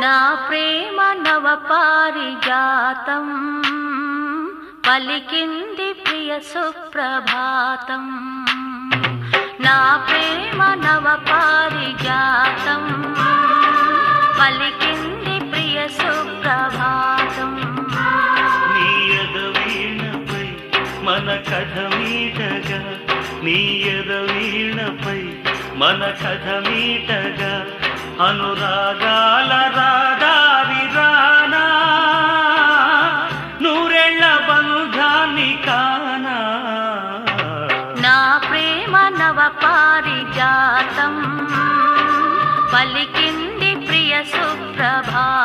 నా ప్రేమ నవ పారిజాతం పలికింది ప్రియ సుప్రభాతం. నా ప్రేమ నవ పారిజాతం పలికింది ప్రియ సుప్రభాతం. నీయద వీణపై మన కథ మీటగా, నీయద వీణపై మన కథ మీటగా, అనురాగాల రాదారి రానా, నూరెళ్ళ బంధాన్ని కానా. నా ప్రేమ నవ పారిజాతం పలికింది ప్రియ సుప్రభాతం.